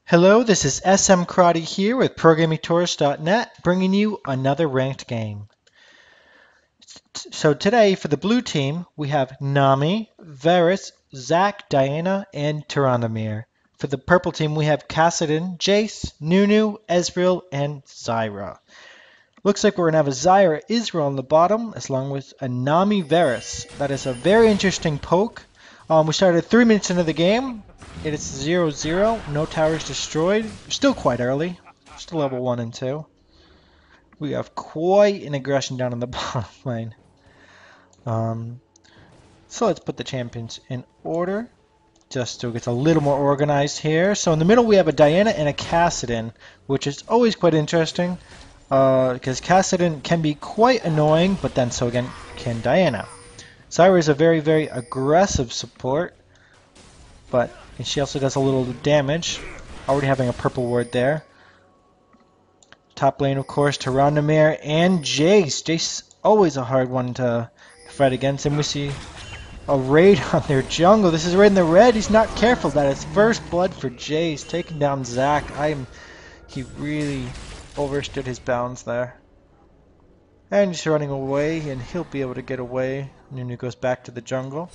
Hello, this is SMCrotty here with ProgrammingTourist.net, bringing you another ranked game. So today, for the blue team, we have Nami, Varus, Zac, Diana, and Tyrannamere. For the purple team, we have Kassadin, Jace, Nunu, Ezreal, and Zyra. Looks like we're going to have a Zyra Israel on the bottom, as long with a Nami Varus. That is a very interesting poke. We started 3 minutes into the game. It is 0-0, no towers destroyed. Still quite early. Still level 1 and 2. We have quite an aggression down in the bottom lane. So let's put the champions in order, just so it gets a little more organized here. So in the middle we have a Diana and a Kassadin, which is always quite interesting, because Kassadin can be quite annoying, but then so again can Diana. Zyra is a very, very aggressive support, but and she also does a little damage. Already having a purple ward there. Top lane, of course, Tyrannamere and Jace. Jace always a hard one to fight against. And we see a raid on their jungle. This is right in the red. He's not careful. That is first blood for Jace. Taking down Zac. He really overstood his bounds there. And he's running away, and he'll be able to get away. Nunu goes back to the jungle.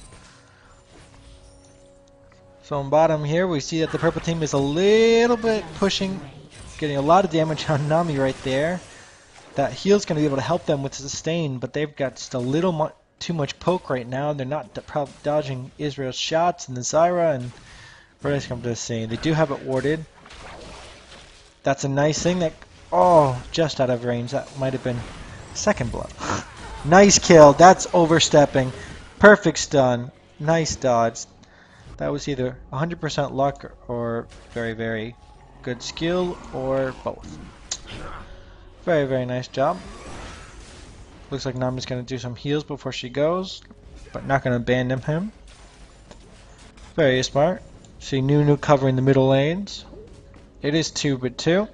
So on bottom here, we see that the purple team is a little bit pushing, getting a lot of damage on Nami right there. That heal's going to be able to help them with sustain, but they've got just a little too much poke right now. They're not dodging Israel's shots and the Zyra, and what else come to see? They do have it warded. That's a nice thing. Just out of range. That might have been second blood. Nice kill. That's overstepping. Perfect stun. Nice dodge. That was either 100% luck or very, very good skill, or both. Very, very nice job. Looks like Nami's going to do some heals before she goes, but not going to abandon him. Very smart. See Nunu covering the middle lanes. It is 2v2.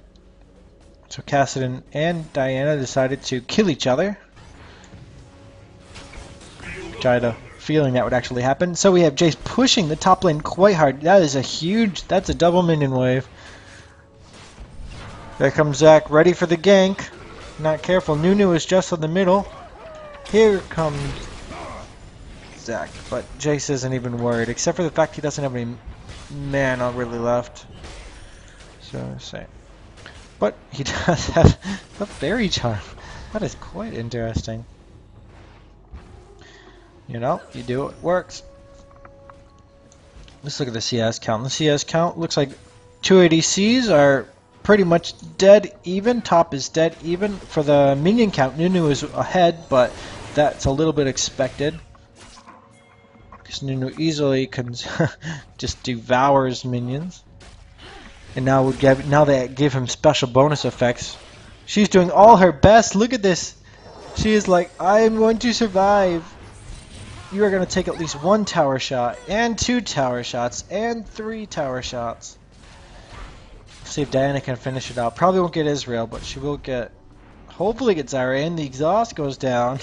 So Kassadin and Diana decided to kill each other. Try to feeling that would actually happen. So we have Jace pushing the top lane quite hard. That's a double minion wave. There comes Zac, ready for the gank. Not careful. Nunu is just in the middle. Here comes Zac, but Jace isn't even worried, except for the fact he doesn't have any mana really left. So same. But he does have a fairy charm. That is quite interesting. You know, you do it works. Let's look at the CS count. The CS count looks like 2 ADCs are pretty much dead even. Top is dead even. For the minion count, Nunu is ahead, but that's a little bit expected, because Nunu easily can just devours minions. And now they give him special bonus effects. She's doing all her best. Look at this. She is like, I am going to survive. You are going to take at least 1 tower shot, and 2 tower shots, and 3 tower shots. See if Diana can finish it out. Probably won't get Israel, but she will hopefully get Zyra, and the exhaust goes down.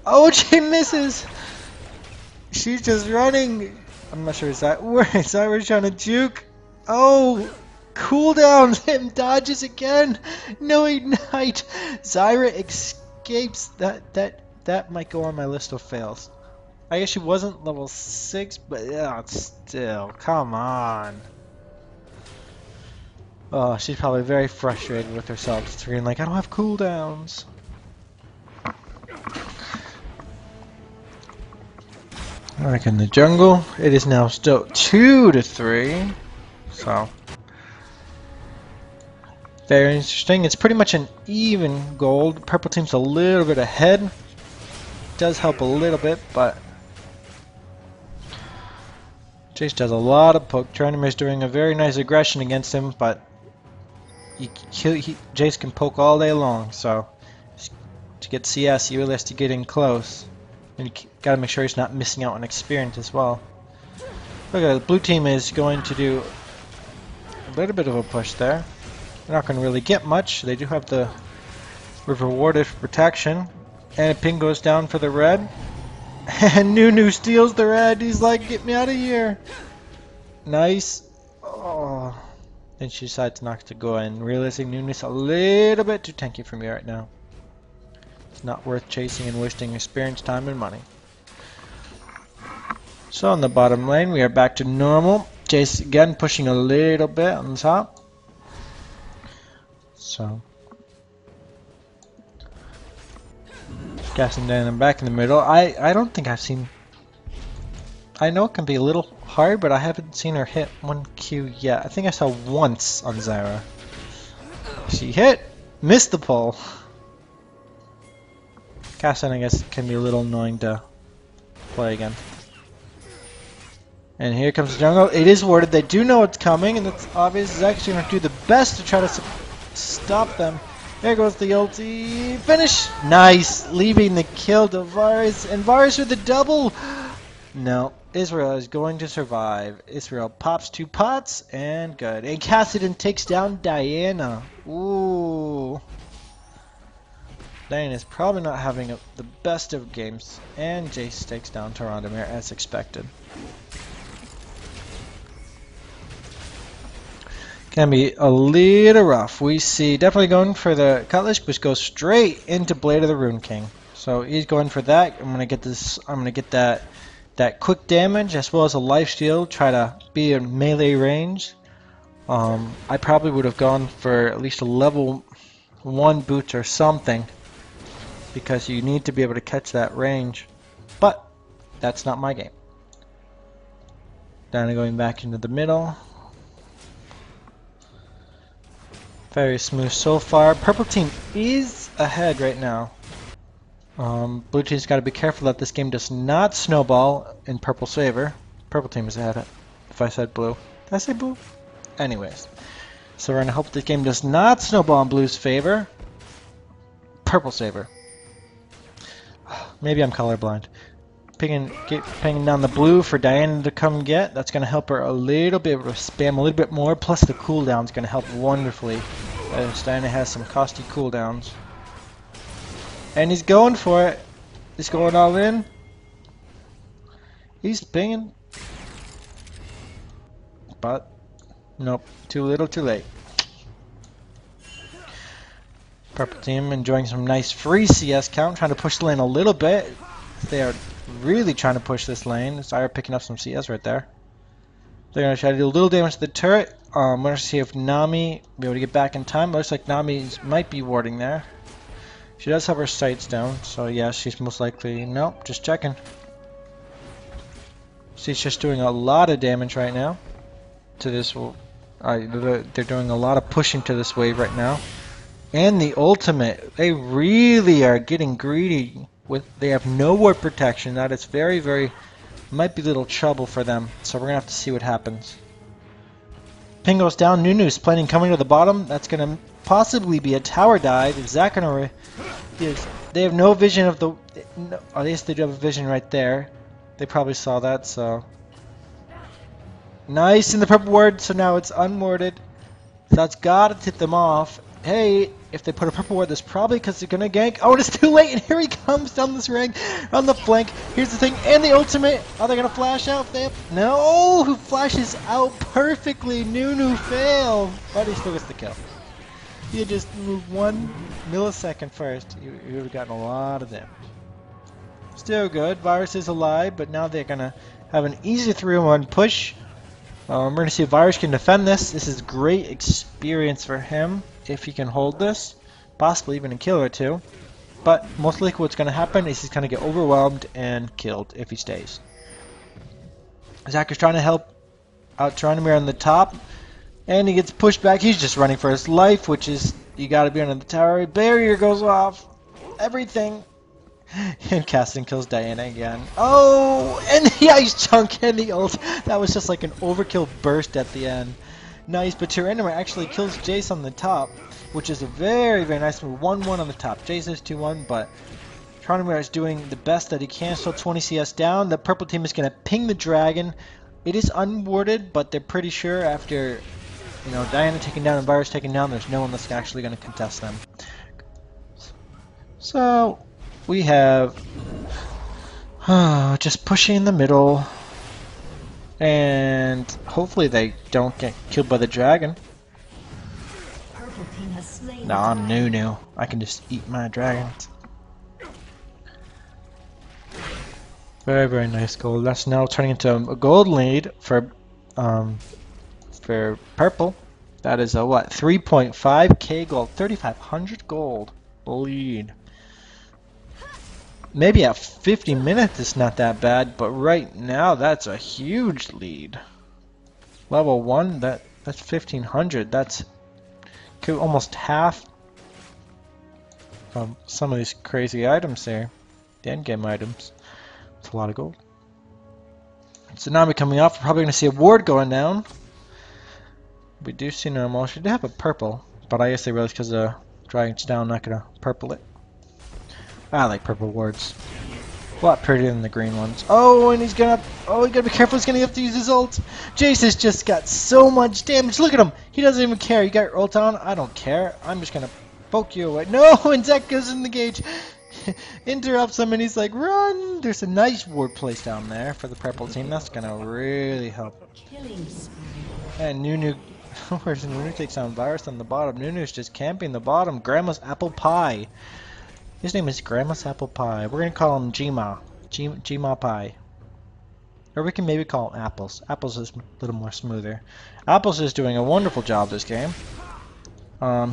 Oh, she misses! She's just running. I'm not sure where Zyra's trying to juke. Oh, cooldowns, him dodges again. No ignite. Zyra escapes. That might go on my list of fails. I guess she wasn't level 6, but yeah, still, come on. Oh, she's probably very frustrated with herself. Screaming like, I don't have cooldowns. Alright, in the jungle, it is now still 2-3. So, very interesting. It's pretty much an even gold. Purple team's a little bit ahead. Does help a little bit, but Jace does a lot of poke. Tyrannamere is doing a very nice aggression against him, but Jace can poke all day long, so to get CS, he really has to get in close. And you gotta make sure he's not missing out on experience as well. Okay, the blue team is going to do a little bit of a push there. They're not going to really get much. They do have the rewarded for protection. And a ping goes down for the red. And Nunu steals the red. He's like, get me out of here. Nice. Oh. Then she decides not to go in, realizing Nunu's a little bit too tanky for me right now. It's not worth chasing and wasting experience, time, and money. So on the bottom lane, we are back to normal. Jace again pushing a little bit on the top. So Casting down and back in the middle. I don't think I've seen. I know it can be a little hard, but I haven't seen her hit 1Q yet. I think I saw once on Zyra. She hit, missed the pole. Casting, I guess, can be a little annoying to play again. And here comes the jungle. It is warded. They do know it's coming, and it's obvious. Zach's going to do the best to try to stop them. There goes the ulti. Finish! Nice! Leaving the kill to Varus. And Varus with the double! No. Israel is going to survive. Israel pops 2 pots, and good. And Kassadin takes down Diana. Ooh. Diana's probably not having the best of games. And Jace takes down Tryndamere as expected. Can be a little rough. We see definitely going for the Cutlass, which goes straight into Blade of the Rune King. So he's going for that. I'm gonna get this. I'm gonna get that quick damage as well as a life steal. Try to be in melee range. I probably would have gone for at least a level 1 boot or something, because you need to be able to catch that range. But that's not my game. Diana going back into the middle. Very smooth so far. Purple team is ahead right now. Blue team's got to be careful that this game does not snowball in purple's favor. Purple team is ahead. If I said blue. Did I say blue? Anyways. So we're going to hope this game does not snowball in blue's favor. Purple's favor. Maybe I'm colorblind. Pinging down the blue for Diana to come get. That's going to help her a little bit, able to spam a little bit more. Plus the cooldown is going to help wonderfully, as Diana has some costly cooldowns. And he's going for it. He's going all in. He's pinging. But, nope. Too little, too late. Purple team enjoying some nice free CS count. Trying to push the lane a little bit. They are really trying to push this lane. Zyra picking up some CS right there. They're going to try to do a little damage to the turret. I'm going to see if Nami will be able to get back in time. Looks like Nami might be warding there. She does have her sights down, so yeah, she's most likely... Nope, just checking. She's just doing a lot of damage right now to this... they're doing a lot of pushing to this wave right now. And the ultimate, they really are getting greedy. They have no ward protection. That is very, very... might be a little trouble for them. So we're going to have to see what happens. Ping goes down. Nunu's planning coming to the bottom. That's going to possibly be a tower dive. Is that going to... They have no vision of the... No, at least they do have a vision right there. They probably saw that, so... Nice in the purple ward. So now it's unwarded. So that's got to tip them off. Hey, if they put a purple ward, that's probably because they're going to gank. Oh, and it's too late, and here he comes down this ring, on the flank. Here's the thing, and the ultimate. Are they going to flash out? No, who flashes out perfectly? Nunu failed, but he still gets the kill. He had just moved 1 millisecond first. He would have gotten a lot of damage. Still good. Varus is alive, but now they're going to have an easy 3-1 push. We're going to see if Varus can defend this. This is great experience for him if he can hold this. Possibly even a kill or two. But most likely what's going to happen is he's going to get overwhelmed and killed if he stays. Zach is trying to help out Tryndamere on the top. And he gets pushed back. He's just running for his life, which is, you got to be under the tower. Barrier goes off. Everything. And Casting kills Diana again. Oh, and the ice chunk and the ult. That was just like an overkill burst at the end. Nice, but Tryndamere actually kills Jace on the top, which is a very, very nice move. 1-1 on the top. Jace is 2-1, but Tryndamere is doing the best that he can. Still 20 CS down. The purple team is going to ping the dragon. It is unwarded, but they're pretty sure after, you know, Diana taken down and Varus taken down, there's no one that's actually going to contest them. So... we have just pushing in the middle, and hopefully they don't get killed by the dragon. Nah, I'm new. I can just eat my dragons. Very nice gold. That's now turning into a gold lead for purple. That is a what? 3.5k gold, 3,500 gold lead. Maybe at 50 minutes it's not that bad, but right now that's a huge lead. Level 1, that's 1,500. That's almost half from some of these crazy items there. The endgame items. It's a lot of gold. Tsunami coming off. We're probably going to see a ward going down. We do see normal. Should have a purple, but I guess they realized because the dragon's down, not going to purple it. I like purple wards. A lot prettier than the green ones. Oh, and he's gonna. Oh, you gotta be careful. He's gonna have to use his ult. Jace has just got so much damage. Look at him. He doesn't even care. You got your ult on. I don't care. I'm just gonna poke you away. No, and Zek goes in the gauge. Interrupts him, and he's like, run. There's a nice ward place down there for the purple team. That's gonna really help. And Nunu. Where's Nunu? Takes on Virus on the bottom. Nunu's just camping the bottom. Grandma's apple pie. His name is Grandma's Apple Pie. We're going to call him Gma. Gma Pie. Or we can maybe call him Apples. Apples is a little more smoother. Apples is doing a wonderful job this game.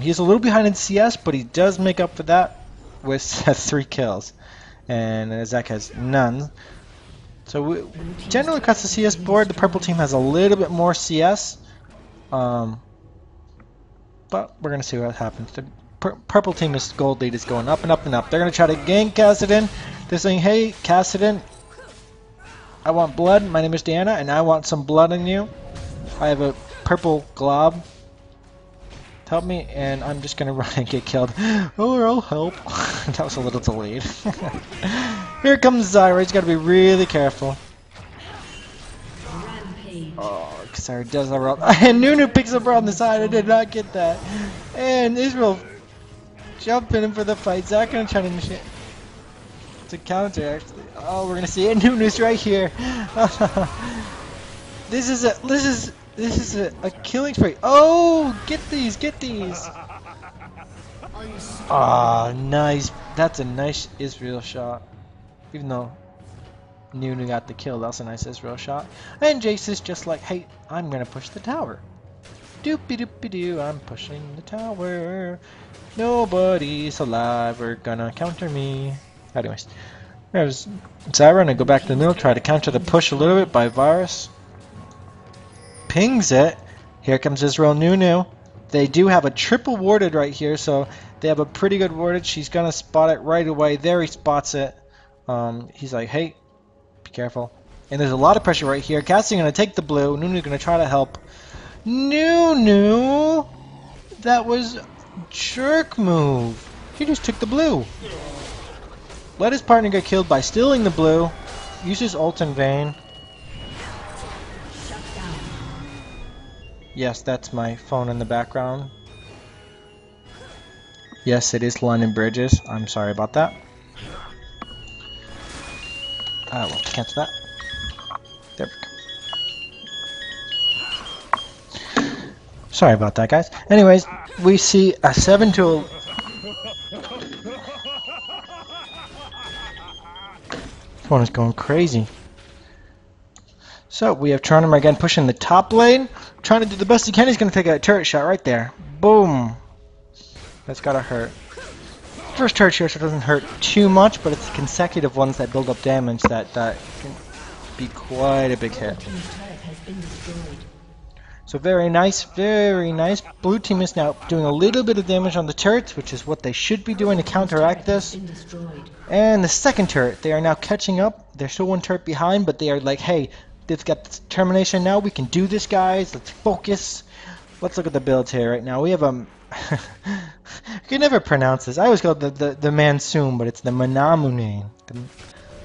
He's a little behind in CS, but he does make up for that with 3 kills. And Zach has none. So generally across the CS board, the purple team has a little bit more CS. But we're going to see what happens. The purple team's gold lead is going up and up and up. They're going to try to gank Kassadin. They're saying, hey, Kassadin, I want blood. My name is Diana, and I want some blood on you. I have a purple glob. Help me, and I'm just going to run and get killed. Oh, I'll help. That was a little delayed. Here comes Zyra. He's got to be really careful. Oh, Zyra does a roll. And Nunu picks up her on the side. I did not get that. And Israel jumping in for the fight. Zach gonna try to counter actually. Oh, we're gonna see it. Nunu's right here. This is a killing spree. Oh, get these. Ah, nice. That's a nice Israel shot. Even though Nunu got the kill, that's a nice Israel shot. And Jace is just like, hey, I'm gonna push the tower. Doopy doopy doo, I'm pushing the tower. Nobody's alive, we're gonna counter me. Anyways, there's Zyra, and I go back to the middle, try to counter the push a little bit by Varus. Pings it. Here comes Israel Nunu. They do have a triple warded right here, so they have a pretty good warded. She's gonna spot it right away. There he spots it. He's like, hey, be careful. And there's a lot of pressure right here. Cassie's gonna take the blue. Nunu's gonna try to help. Nunu! That was jerk move. He just took the blue. Let his partner get killed by stealing the blue. Uses ult in vain. Yes, that's my phone in the background. Yes, it is London Bridges. I'm sorry about that. I will cancel that. There we go. Sorry about that, guys. Anyways, we see a 7-2. This one is going crazy. So we have Tronum again pushing the top lane, trying to do the best he can. He's going to take a turret shot right there. Boom. That's gotta hurt. First turret shot doesn't hurt too much, but it's consecutive ones that build up damage that can be quite a big hit. So very nice, very nice. Blue team is now doing a little bit of damage on the turrets, which is what they should be doing to counteract this. And the second turret, they are now catching up. They're still one turret behind, but they are like, hey, they've got determination now. We can do this, guys. Let's focus. Let's look at the builds here right now. We have a... I can never pronounce this. I always call it the Mansoon, but it's the Manamune.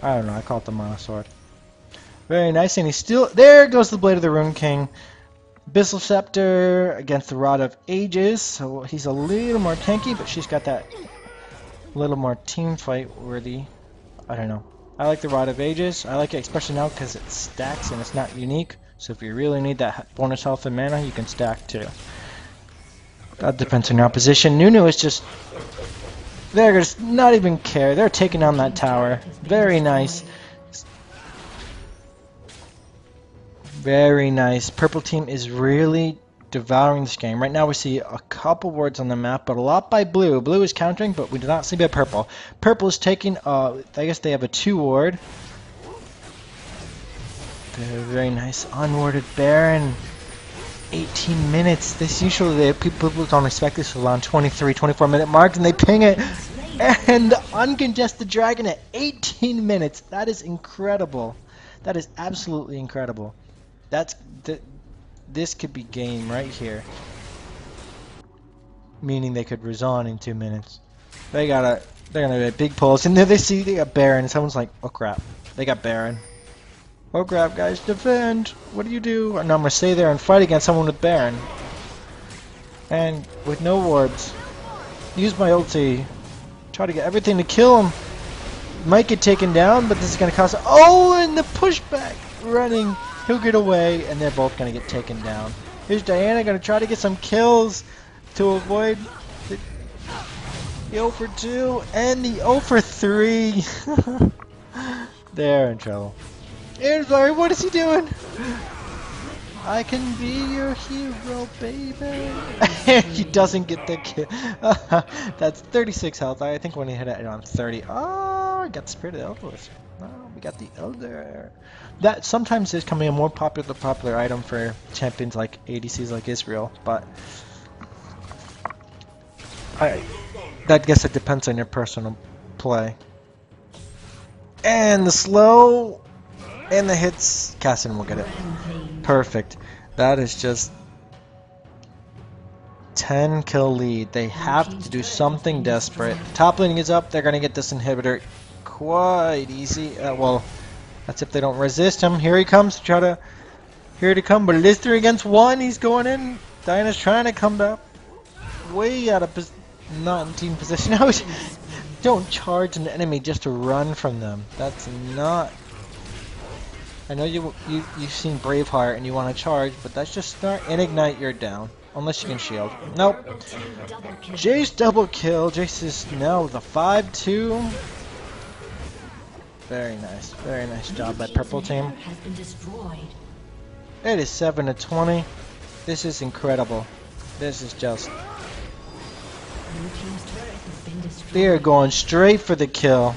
I don't know. I call it the Monosword. Very nice, and he's still... There goes the Blade of the Rune King. Abyssal Scepter against the Rod of Ages, so he's a little more tanky, but she's got that little more team fight worthy. I don't know. I like the Rod of Ages. I like it especially now because it stacks and it's not unique. So if you really need that bonus health and mana, you can stack too. That depends on your opposition. Nunu is just... They're just not even care. They're taking down that tower. Very nice. Very nice. Purple team is really devouring this game. Right now we see a couple wards on the map, but a lot by blue. Blue is countering, but we do not see by purple. Purple is taking, I guess they have a 2 ward. Very nice. Unwarded Baron. 18 minutes. This usually, people don't expect this for around 23, 24 minute mark, and they ping it. And the uncongested dragon at 18 minutes. That is incredible. That is absolutely incredible. This could be game right here. Meaning they could resign in 2 minutes. They're gonna get big pulls, and then they got Baron. Someone's like, oh crap, they got Baron. Oh crap, guys, defend! What do you do? And I'm gonna stay there and fight against someone with Baron. And with no wards. Use my ulti. Try to get everything to kill him. Might get taken down, but this is gonna cost. Oh, and the pushback! Running. He'll get away, and they're both gonna get taken down. Here's Diana gonna try to get some kills to avoid the 0 for 2 and the 0 for 3. They're in trouble. Aaron's like, what is he doing? I can be your hero, baby. He doesn't get the kill. That's 36 health. I think when he hit it on 30. Oh, got the Spirit of the Elders. Oh, we got the Elder. That sometimes is becoming a more popular item for champions like ADCs like Israel, but I guess it depends on your personal play. And the slow and the hits, Cassian will get it. Perfect. That is just 10 kill lead. They have to do something desperate. Top laning is up. They're gonna get this inhibitor quite easy. Well, that's if they don't resist him. Here he comes. Here to come, but it is 3 against 1. He's going in. Diana's trying to come back. Way out of not in team position. No, don't charge an enemy just to run from them. That's not. I know you've seen Braveheart and you want to charge, but that's just start and ignite. You're down unless you can shield. Nope. Jace double kill. Jace is now the 5-2. Very nice job by purple team. It is 7-20. This is incredible. This is just. They are going straight for the kill.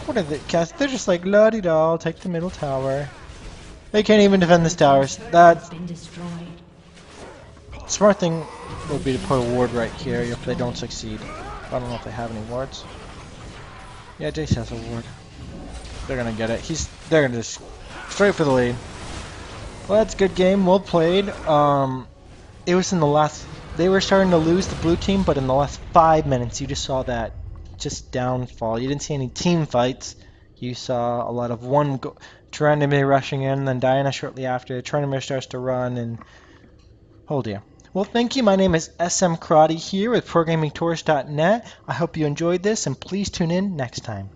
What are the cats? They're just like, la-di-da, I'll take the middle tower. They can't even defend this towers. That smart thing would be to put a ward right here if they don't succeed. I don't know if they have any wards. Yeah, Jace has a ward. They're gonna get it. They're gonna just straight for the lead. Well, that's a good game. Well played. It was in the last. They were starting to lose, the blue team, but in the last 5 minutes, you just saw that just downfall. You didn't see any team fights. You saw a lot of Tryndamere rushing in, then Diana shortly after. Tryndamere starts to run, and oh dear. Well, thank you. My name is SMCrotty here with ProGamingTours.net. I hope you enjoyed this, and please tune in next time.